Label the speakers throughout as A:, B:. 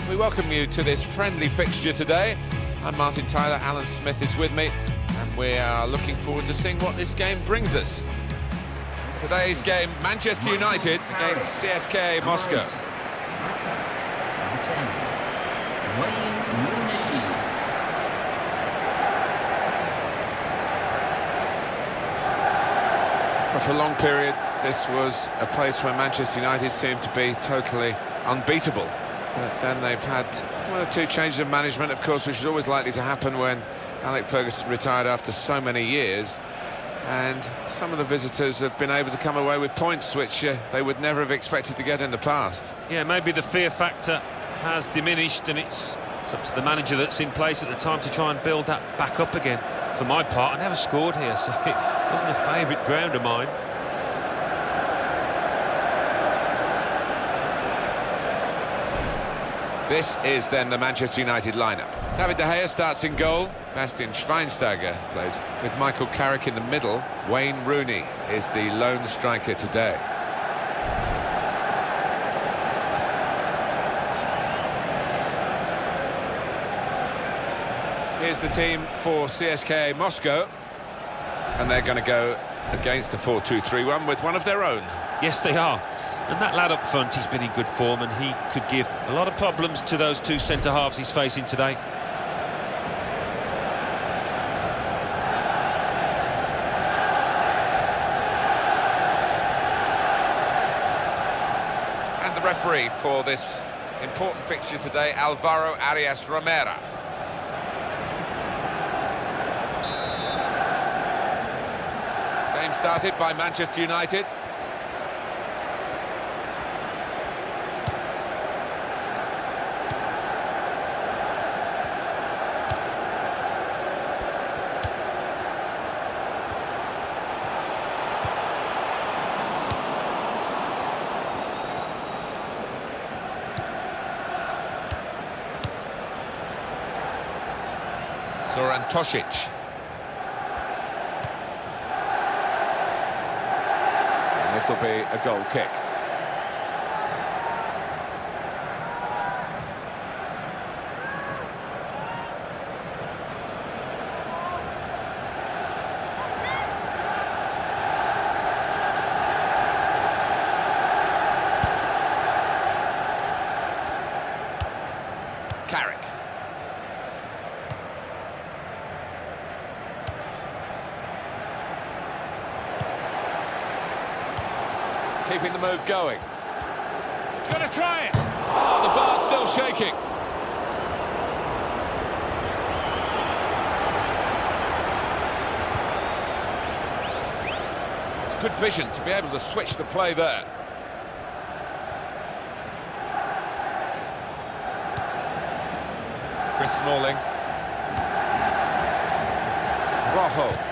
A: We welcome you to this friendly fixture today. I'm Martin Tyler, Alan Smith is with me, and we are looking forward to seeing what this game brings us. Today's game, Manchester United against CSKA Moscow. For a long period, this was a place where Manchester United seemed to be totally unbeatable. But then they've had one or two changes of management, of course, which is always likely to happen when Alex Ferguson retired after so many years. And some of the visitors have been able to come away with points which they would never have expected to get in the past.
B: Yeah, maybe the fear factor has diminished, and it's up to the manager that's in place at the time to try and build that back up again. For my part, I never scored here, so it wasn't a favourite ground of mine.
A: This is then the Manchester United lineup. David De Gea starts in goal. Bastian Schweinsteiger plays with Michael Carrick in the middle. Wayne Rooney is the lone striker today. Here's the team for CSKA Moscow, and they're going to go against the 4-2-3-1 with one of their own.
B: Yes, they are. And that lad up front, he's been in good form, and he could give a lot of problems to those two centre-halves he's facing today.
A: And the referee for this important fixture today, Alvaro Arias Romero. Game started by Manchester United. Zoran Tosic. And this will be a goal kick. Carrick. Keeping the move going. He's going to try it. Oh, the bar's still shaking. It's good vision to be able to switch the play there. Chris Smalling. Rojo.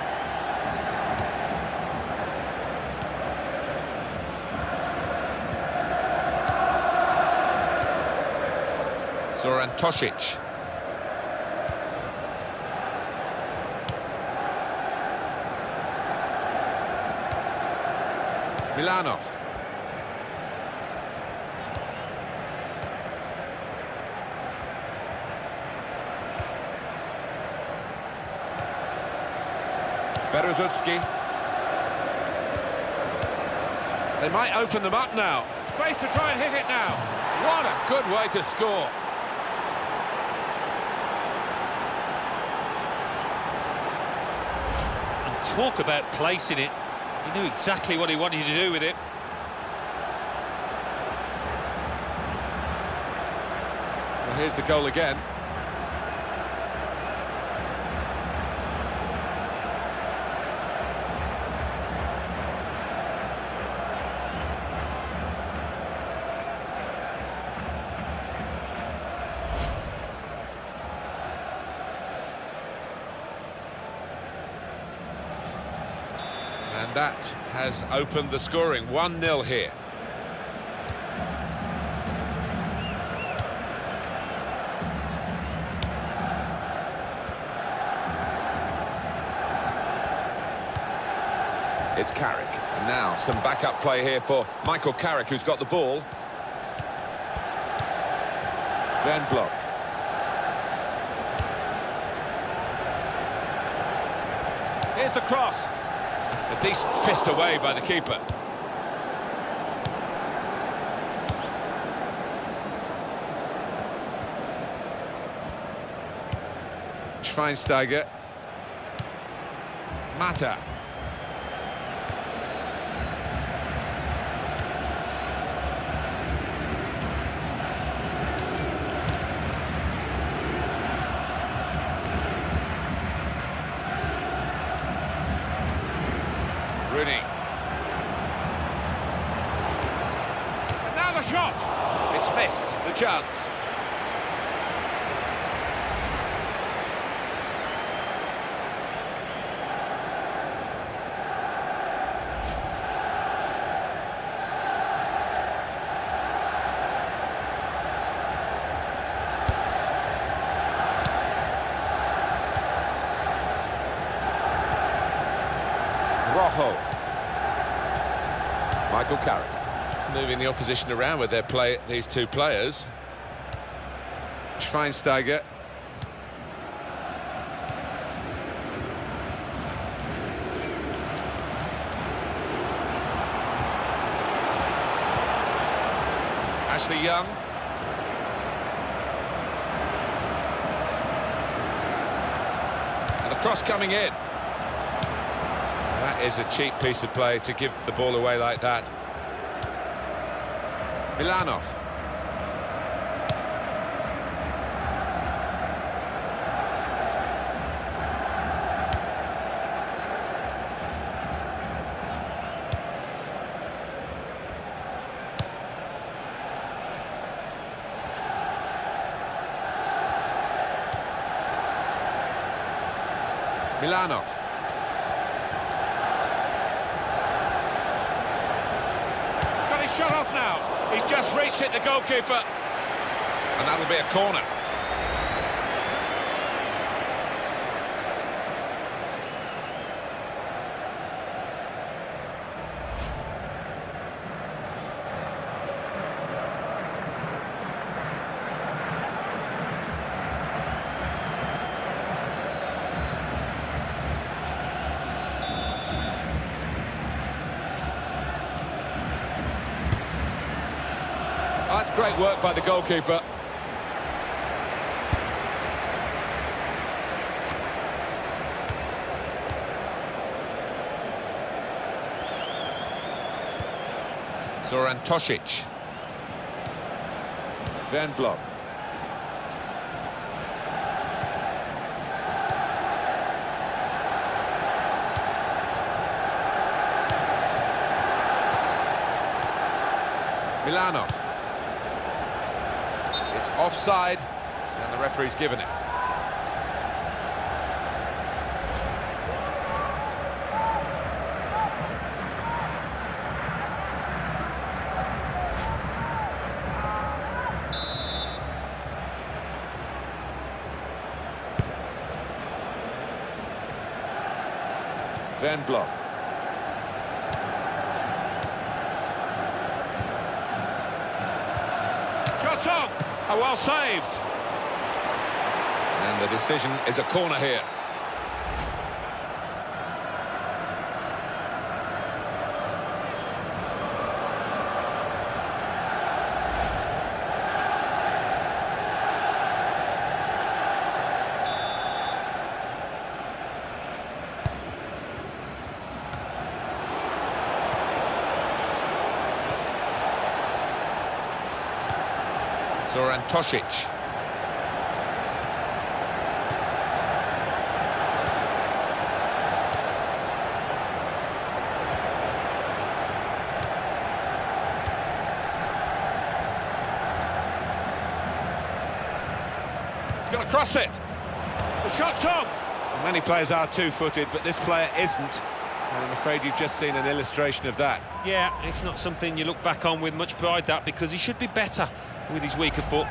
A: Zoran Tosic. Milanov. Berezutski. They might open them up now. Space to try and hit it now. What a good way to score.
B: Talk about placing it. He knew exactly what he wanted to do with it.
A: Well, here's the goal again. And that has opened the scoring. 1-0 here. It's Carrick. And now some backup play here for Michael Carrick, who's got the ball. Van Block. Here's the cross. A decent fist away by the keeper. Schweinsteiger. Mata. Rooney. And now the shot! It's missed, the chance. Rojo. Michael Carrick. Moving the opposition around with their play, these two players. Schweinsteiger. Ashley Young. And the cross coming in. That is a cheap piece of play to give the ball away like that. Milanov. Milanov. He's got his shot off now. He's just reached it, the goalkeeper. And that'll be a corner. That's great work by the goalkeeper. Zoran Tosic. Van Block. Milanov. It's offside, and the referee's given it. Van Block. Shot on! Oh, well saved. And the decision is a corner here. Zoran Tosic. Gonna cross it. The shot's on. Many players are two-footed, but this player isn't. And I'm afraid you've just seen an illustration of that.
B: Yeah, it's not something you look back on with much pride, that, because he should be better with his weaker foot.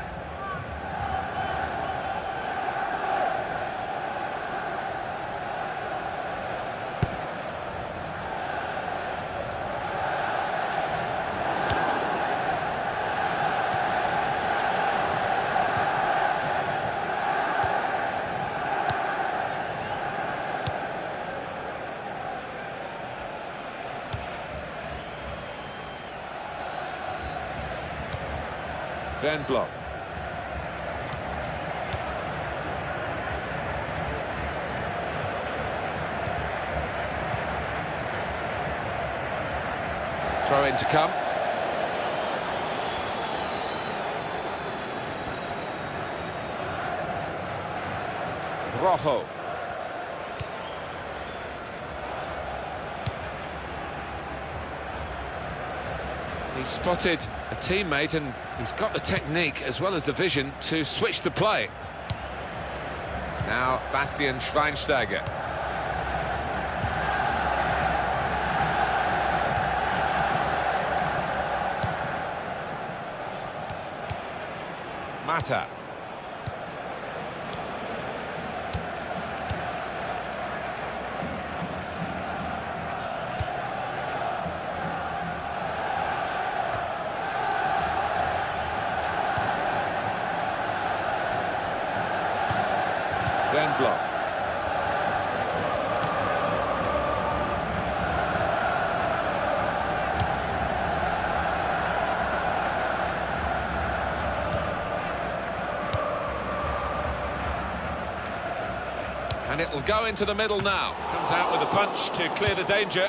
A: Then block. Throw in to come. Rojo. He spotted a teammate and he's got the technique as well as the vision to switch the play. Now Bastian Schweinsteiger. Mata. Then block. And it'll go into the middle now. Comes out with a punch to clear the danger.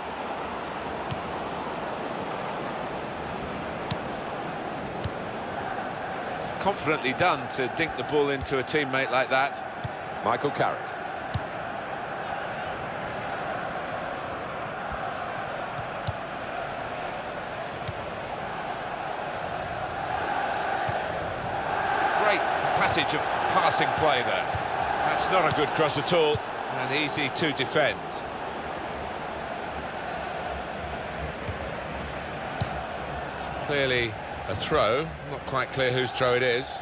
A: It's confidently done to dink the ball into a teammate like that. Michael Carrick. Great passage of passing play there. That's not a good cross at all, and easy to defend. Clearly a throw, not quite clear whose throw it is.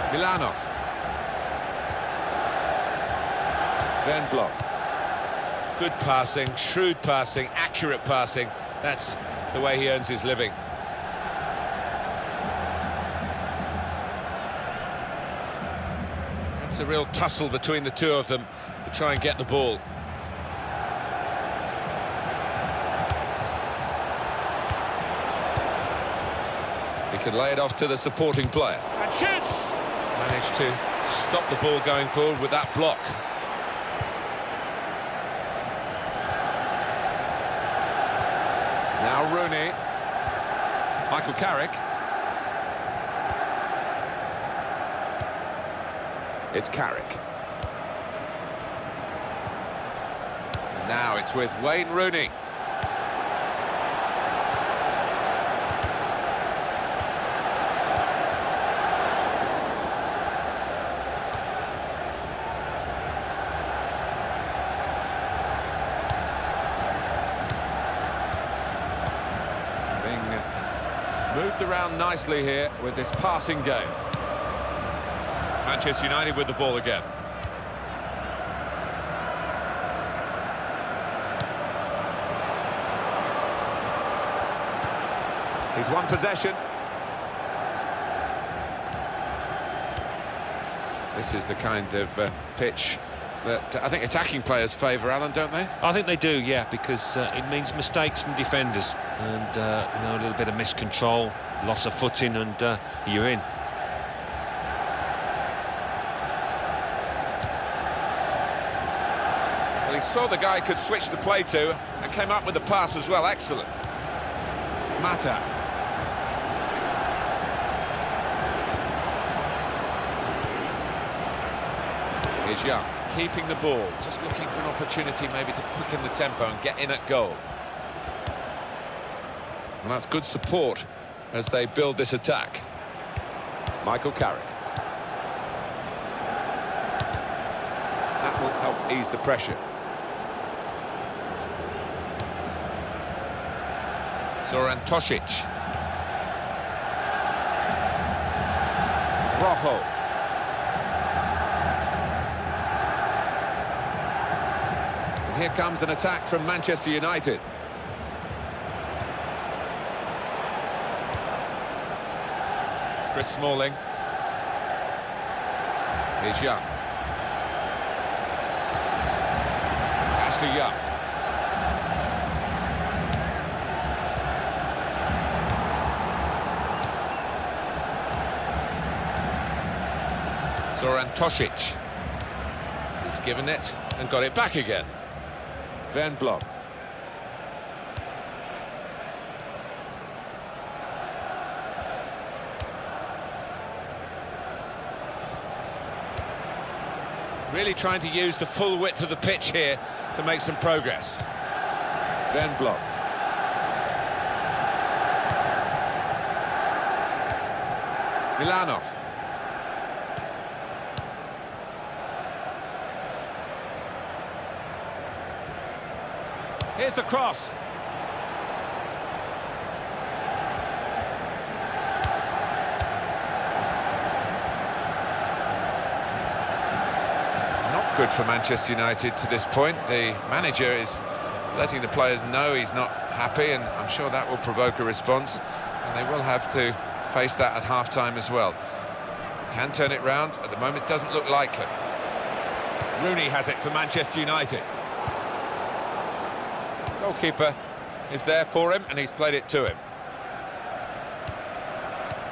A: Milanov. Then block. Good passing, shrewd passing, accurate passing. That's the way he earns his living. It's a real tussle between the two of them to try and get the ball. He can lay it off to the supporting player. And shoots! Managed to stop the ball going forward with that block. Now Rooney. Michael Carrick. It's Carrick. Now it's with Wayne Rooney. Moved around nicely here with this passing game. Manchester United with the ball again. He's won possession. This is the kind of pitch that I think attacking players favour, Alan, don't they?
B: I think they do, yeah, because it means mistakes from defenders and you know, a little bit of miscontrol, loss of footing, and you're in.
A: Well, he saw the guy could switch the play to and came up with the pass as well. Excellent. Mata. Here's Young, keeping the ball, just looking for an opportunity maybe to quicken the tempo and get in at goal. And that's good support as they build this attack. Michael Carrick. That will help ease the pressure. Zoran Tosic. Rojo. And here comes an attack from Manchester United. Chris Smalling. Here's Young. Ashley Young. Zoran Tosic. He's given it and got it back again. Van Blok. Really trying to use the full width of the pitch here to make some progress. Van Blok. Milanov. Here's the cross. Not good for Manchester United to this point. The manager is letting the players know he's not happy, and I'm sure that will provoke a response, and they will have to face that at half-time as well. Can turn it round. At the moment, doesn't look likely. Rooney has it for Manchester United. Goalkeeper is there for him, and he's played it to him.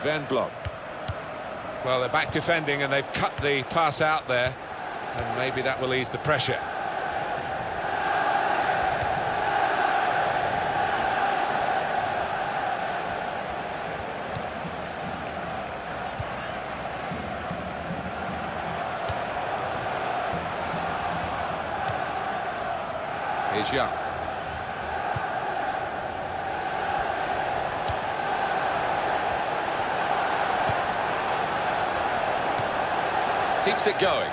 A: Van Blok. Well, they're back defending, and they've cut the pass out there, and maybe that will ease the pressure. Here's Young. Keeps it going.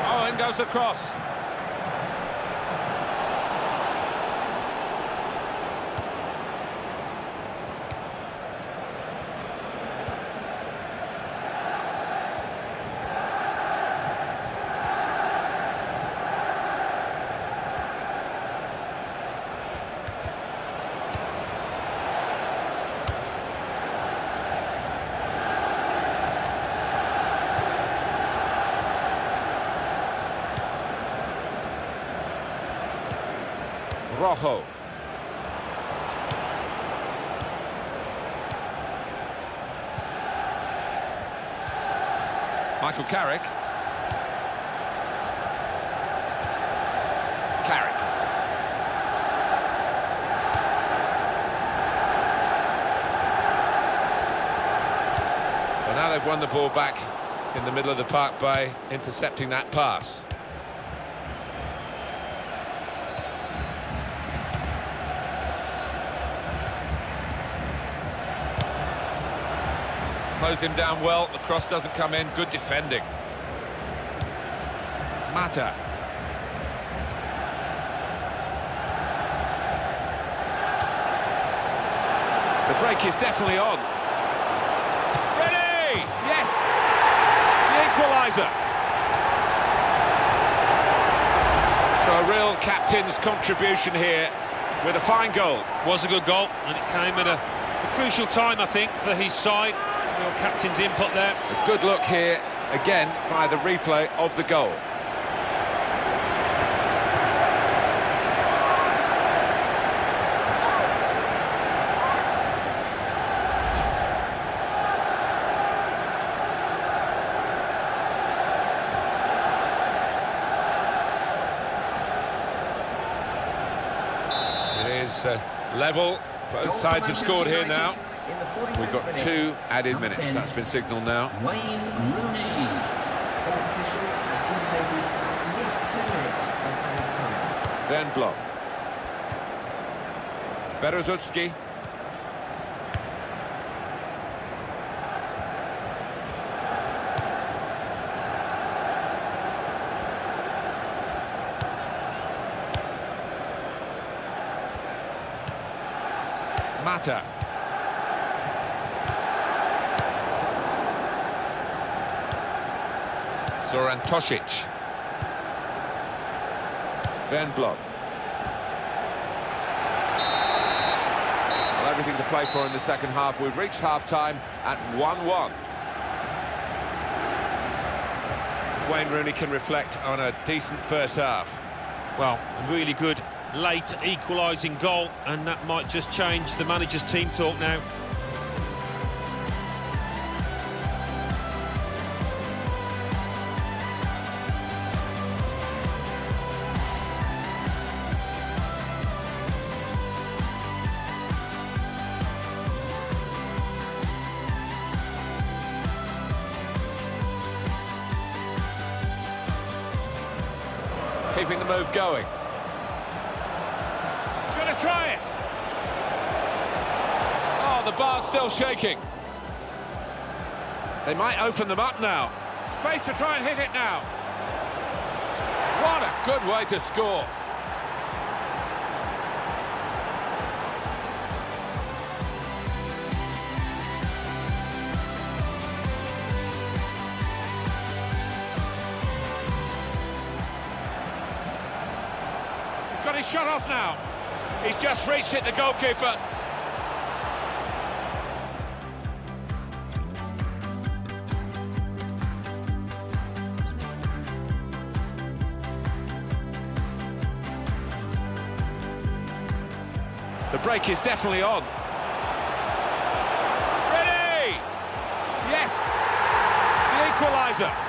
A: Oh, in goes the cross. Rojo. Michael Carrick. Well, now they've won the ball back in the middle of the park by intercepting that pass. Closed him down well, the cross doesn't come in, good defending. Mata. The break is definitely on. Ready! Yes! The equaliser. So a real captain's contribution here with a fine goal.
B: Was a good goal, and it came at a crucial time, I think, for his side. Real captain's input there.
A: A good look here, again, via the replay of the goal. It is level. Both sides have scored here now. We've got 2 added minutes. That's been signalled now.
C: Wayne Rooney.
A: Van Blok. Berezutski. Mata. Zoran Tosic. Van Blok. Well, everything to play for in the second half. We've reached half-time at 1-1. Wayne Rooney can reflect on a decent first half.
B: Well, a really good late equalising goal, and that might just change the manager's team talk now.
A: Keeping the move going.
C: He's going to try it.
A: Oh, the bar's still shaking. They might open them up now.
C: Space to try and hit it now.
A: What a good way to score.
C: Got his shot off now. He's just reached it, the goalkeeper.
A: The break is definitely on.
C: Ready! Yes! The equaliser.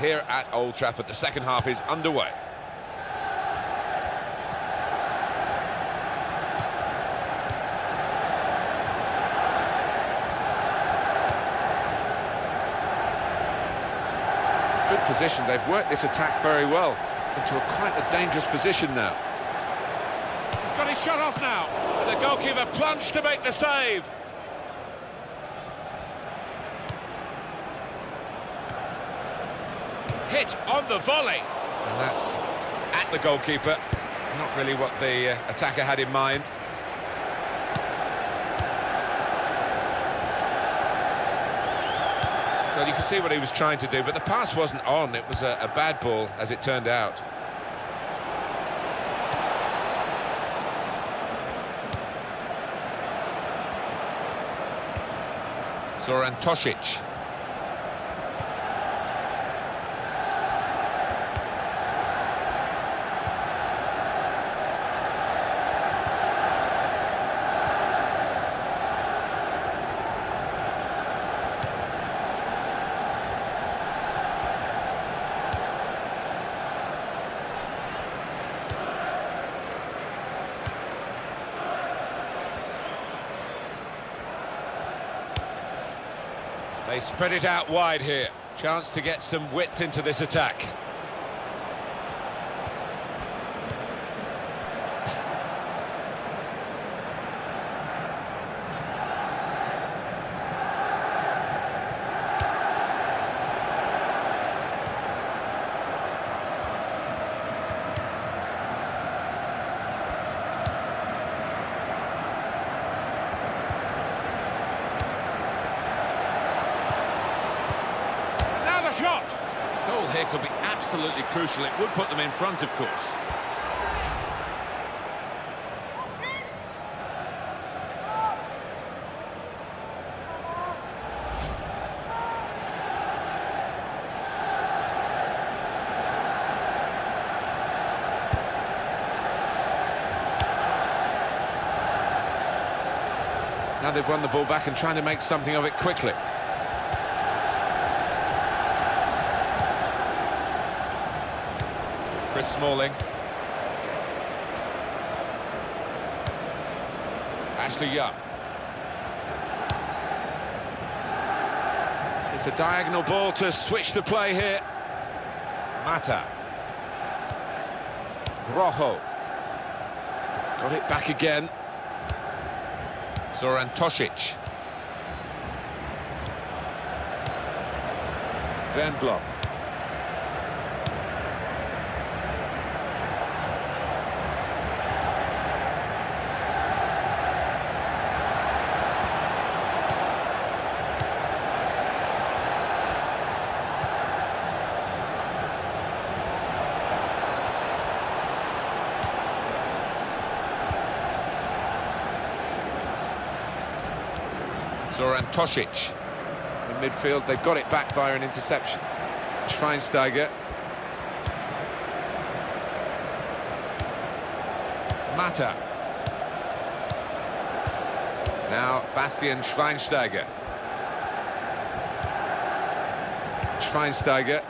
A: Here at Old Trafford, the second half is underway. Good position. They've worked this attack very well into quite a dangerous position now.
C: He's got his shot off now. And the goalkeeper plunged to make the save. Hit on the volley.
A: And that's at the goalkeeper. Not really what the attacker had in mind. Well, you can see what he was trying to do, but the pass wasn't on. It was a bad ball, as it turned out. Zoran Tosic.
C: They spread it out wide here. Chance to get some width into this attack. Shot!
A: Goal here could be absolutely crucial. It would put them in front, of course. Now they've won the ball back and trying to make something of it quickly. Chris Smalling. Ashley Young. It's a diagonal ball to switch the play here. Mata. Rojo. Got it back again. Zoran Tosic. Van Blom.
C: Zoran Tosic.
A: In midfield, they've got it back via an interception. Schweinsteiger. Mata. Now Bastian Schweinsteiger. Schweinsteiger.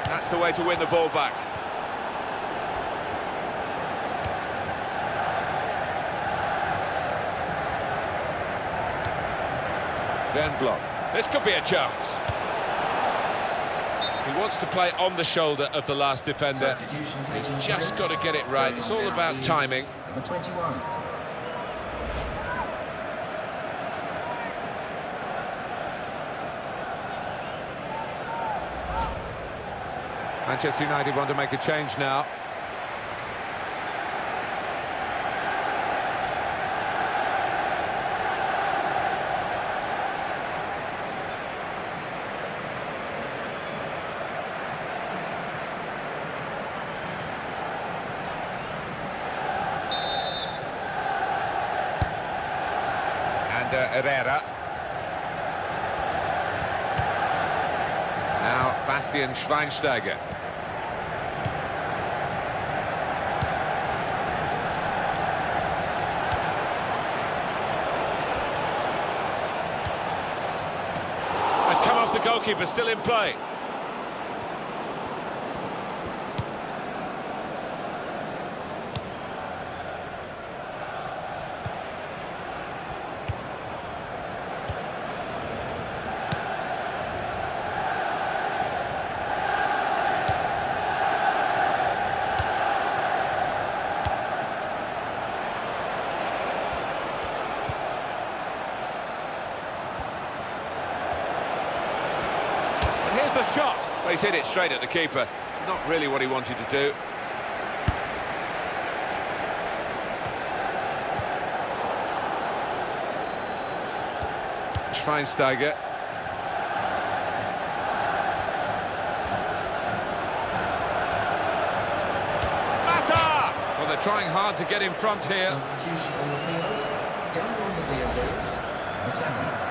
C: That's the way to win the ball back. Block. This could be a chance. He wants to play on the shoulder of the last defender. He's just got to get it right. It's all about timing.
D: Number 21.
A: Manchester United want to make a change now.
C: Herrera.
A: Now Bastian Schweinsteiger.
C: It's come off the goalkeeper, still in play. The shot.
A: Well, he's hit it straight at the keeper. Not really what he wanted to do. Schweinsteiger.
C: Mata! Well, they're trying hard to get in front here.
D: Substitution on the field. Going on the field is number 7.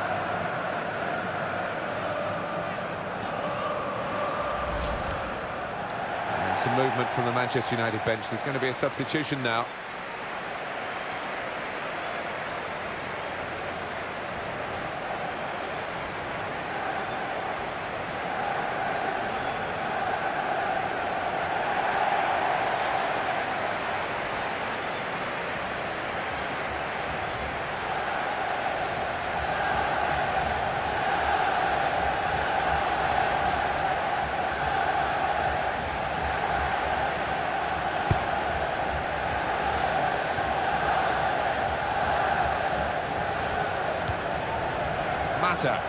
A: Some movement from the Manchester United bench. There's going to be a substitution now.
C: Mata.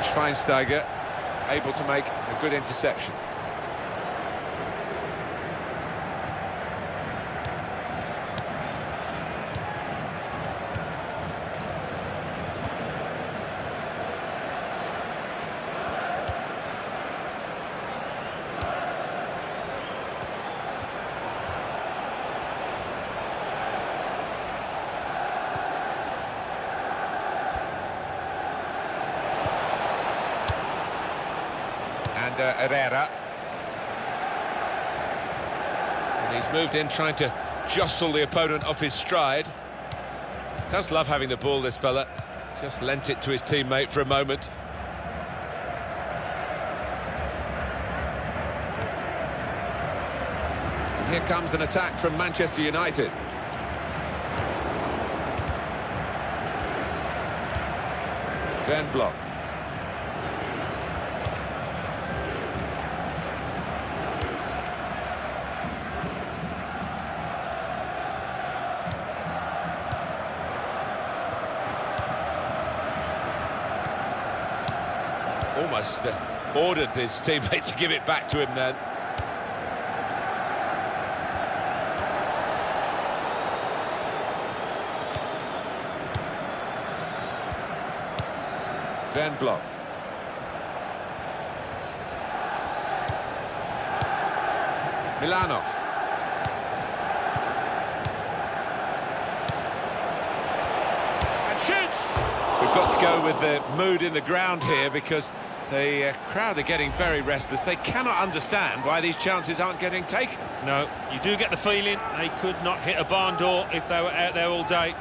A: Schweinsteiger able to make a good interception.
C: Herrera. And he's moved in trying to jostle the opponent off his stride. Does love having the ball, this fella. Just lent it to his teammate for a moment.
A: And here comes an attack from Manchester United. Block.
C: Almost ordered his teammate to give it back to him then. Van Blok. Milanov. And shoots! We've got to go with the mood in the ground here, because the crowd are getting very restless. They cannot understand why these chances aren't getting taken.
B: No, you do get the feeling they could not hit a barn door if they were out there all day.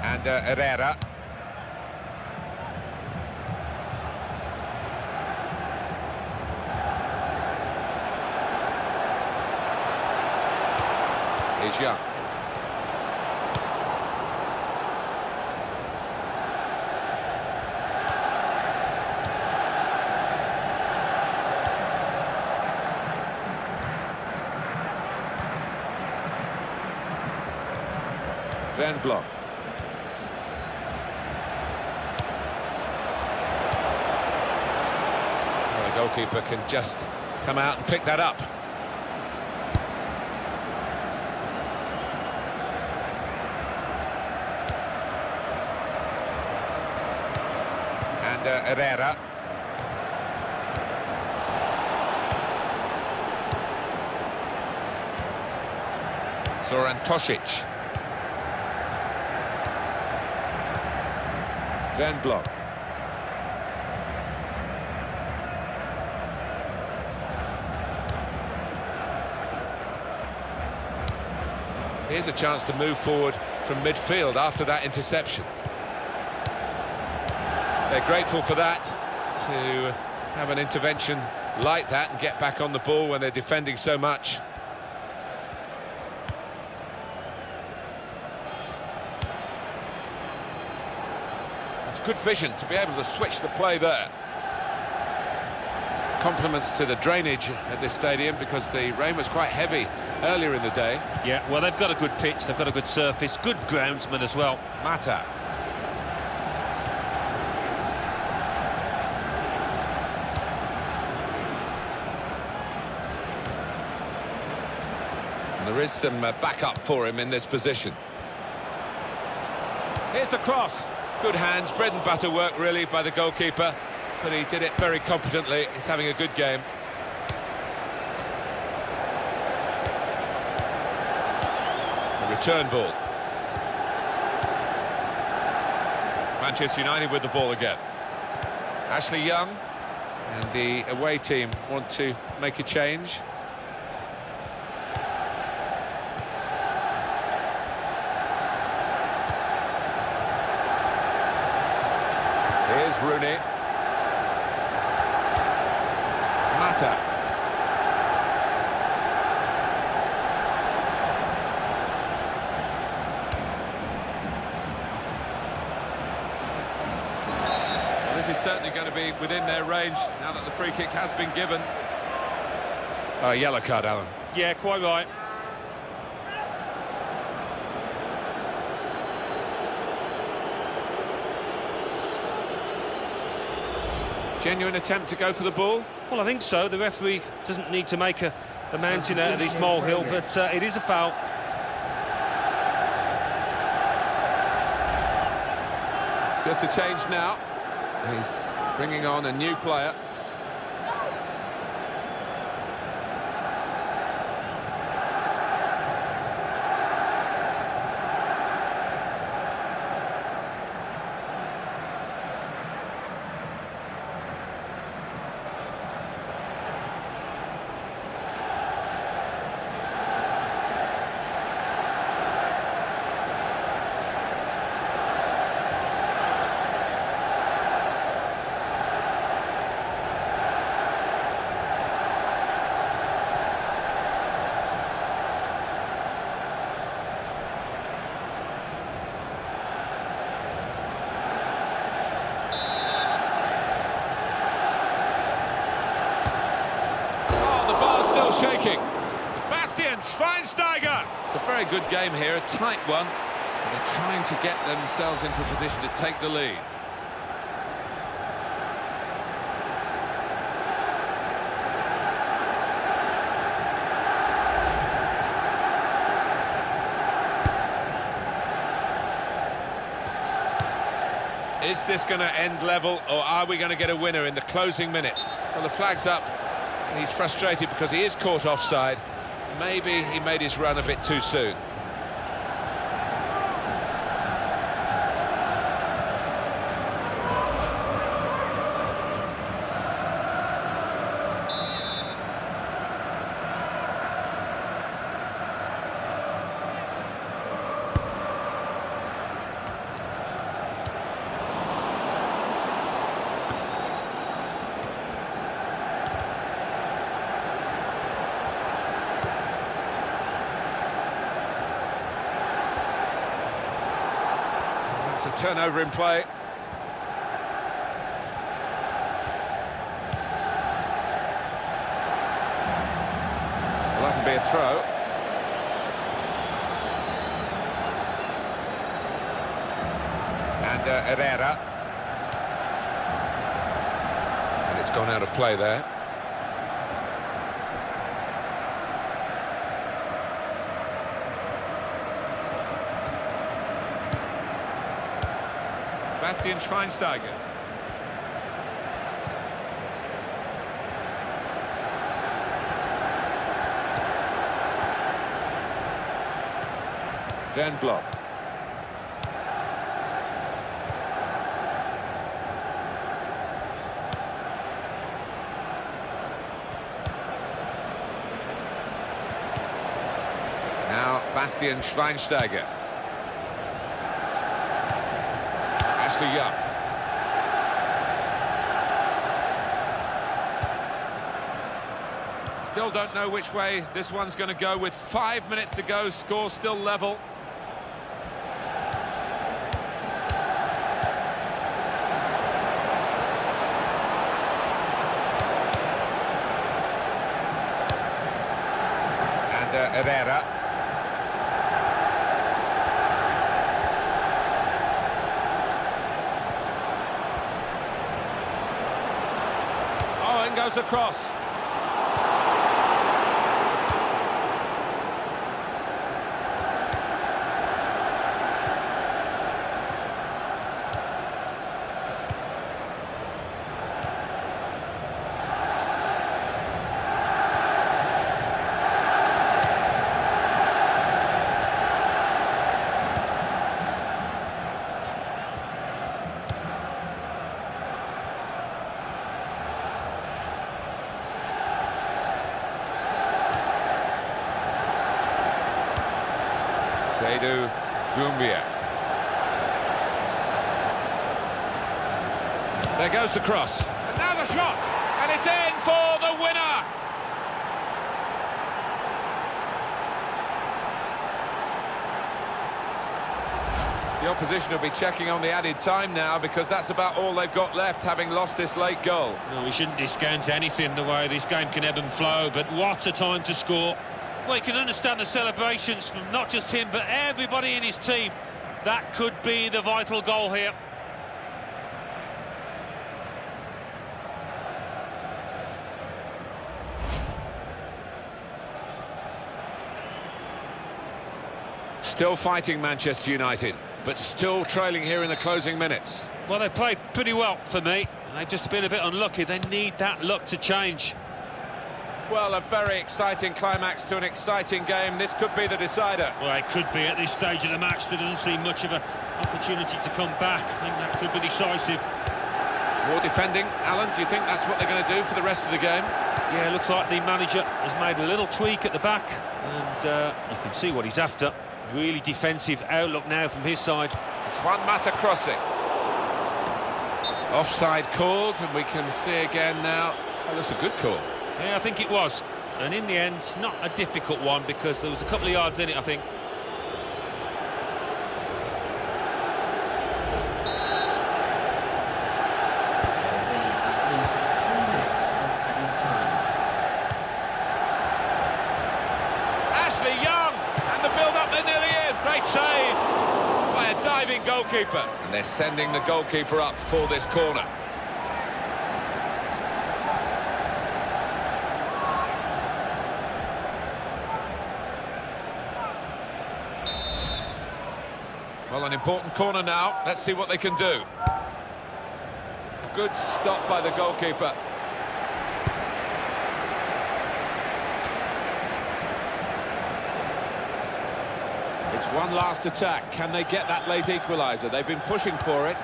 C: And Herrera. He's young. Van Blok. The goalkeeper can just come out and pick that up. And Herrera. Zoran Tosic. Van Blok. Here's a chance to move forward from midfield after that interception. They're grateful for that, to have an intervention like that and get back on the ball when they're defending so much. It's good vision to be able to switch the play there. Compliments to the drainage at this stadium, because the rain was quite heavy earlier in the day.
B: Yeah, well, they've got a good pitch, they've got a good surface, good groundsman as well.
C: Mata. And there is some backup for him in this position. Here's the cross. Good hands, bread and butter work really by the goalkeeper, but he did it very competently. He's having a good game. Return ball. Manchester United with the ball again. Ashley Young.
A: And the away team want to make a change.
C: Here's Rooney. Mata. This is certainly going to be within their range now that the free kick has been given. Oh, yellow card, Alan.
B: Yeah, quite right.
A: Genuine attempt to go for the ball.
B: Well, I think so. The referee doesn't need to make a mountain out of this molehill, but it is a foul.
A: Just a change now. He's bringing on a new player.
C: Shaking. Bastian Schweinsteiger. It's a very good game here, a tight one. They're trying to get themselves into a position to take the lead. Is this going to end level, or are we going to get a winner in the closing minutes? Well, the flag's up, and he's frustrated because he is caught offside. Maybe he made his run a bit too soon. It's a turnover in play. Well, that'll be a throw. And Herrera. And it's gone out of play there. Bastian Schweinsteiger. Van Blok. Now Bastian Schweinsteiger. Young. Still don't know which way this one's going to go with 5 minutes to go, score still level. And Herrera. Goes across. There goes the cross. And now the shot! And it's in for the winner! The opposition will be checking on the added time now, because that's about all they've got left, having lost this late goal.
B: No, we shouldn't discount anything the way this game can ebb and flow, but what a time to score. Well, you can understand the celebrations from not just him, but everybody in his team. That could be the vital goal here.
C: Still fighting Manchester United, but still trailing here in the closing minutes.
B: Well, they played pretty well for me. They've just been a bit unlucky. They need that luck to change.
C: Well, a very exciting climax to an exciting game. This could be the decider.
B: Well, it could be at this stage of the match. There doesn't seem much of an opportunity to come back. I think that could be decisive.
C: More defending. Alan, do you think that's what they're going to do for the rest of the game?
B: Yeah, it looks like the manager has made a little tweak at the back, and you can see what he's after. Really defensive outlook now from his side.
C: It's Juan Mata crossing. Offside called, and we can see again now. Oh, that's a good call.
B: Yeah, I think it was. And in the end, not a difficult one, because there was a couple of yards in it, I think.
C: Great save by a diving goalkeeper. And they're sending the goalkeeper up for this corner. Well, an important corner now. Let's see what they can do. Good stop by the goalkeeper. It's one last attack. Can they get that late equaliser? They've been pushing for it.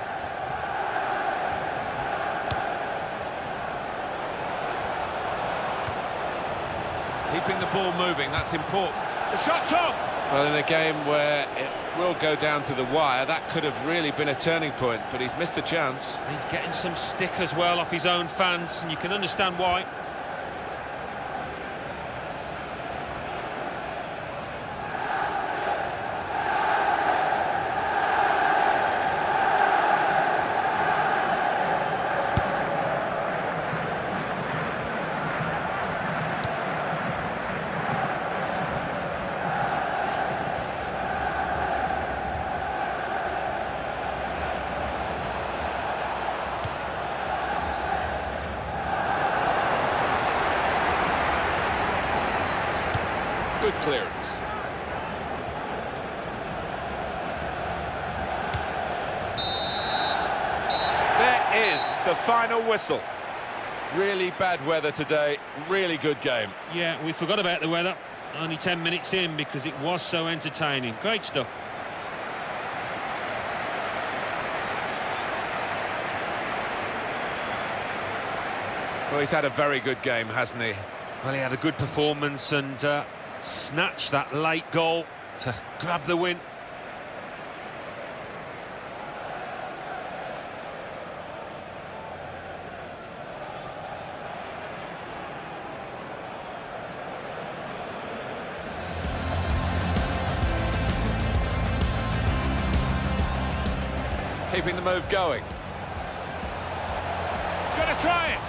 C: Keeping the ball moving, that's important. The shot's on! Well, in a game where it will go down to the wire, that could have really been a turning point, but he's missed a chance.
B: He's getting some stick as well off his own fans, and you can understand why.
C: Good clearance. There is the final whistle. Really bad weather today, really good game.
B: Yeah, we forgot about the weather. Only 10 minutes in because it was so entertaining. Great stuff.
C: Well, he's had a very good game, hasn't he?
B: Well, he had a good performance and snatched that late goal to grab the win.
C: Keeping the move going. He's going to try it.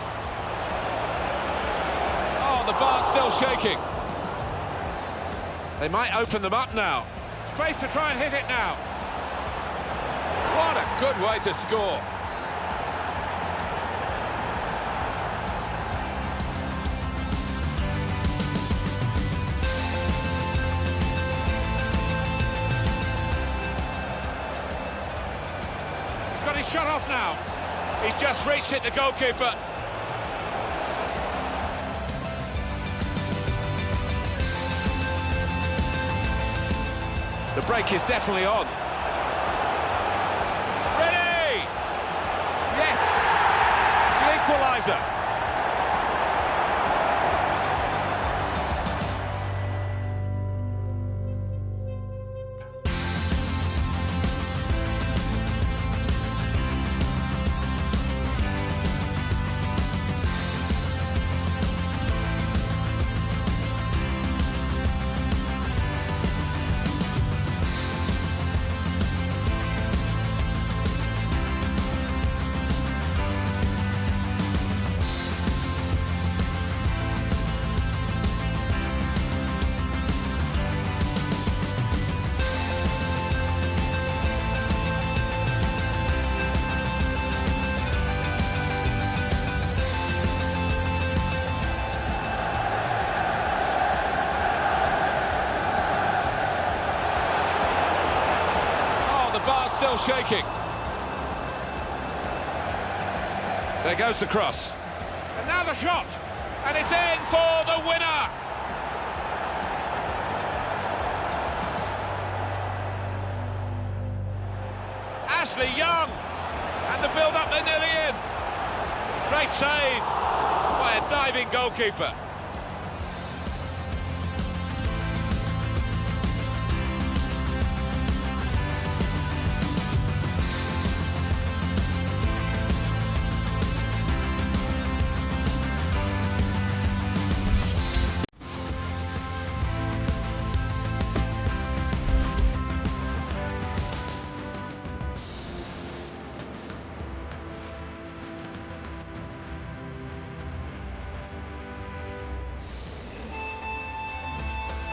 C: Oh, the bar's still shaking. They might open them up now. Space to try and hit it now. What a good way to score. He's got his shot off now. He's just reached it, the goalkeeper. The break is definitely on. Ready! Yes! The equaliser. Still shaking. There goes the cross. And now the shot. And it's in for the winner. Ashley Young. And the build-up, they're nearly in. Great save by a diving goalkeeper.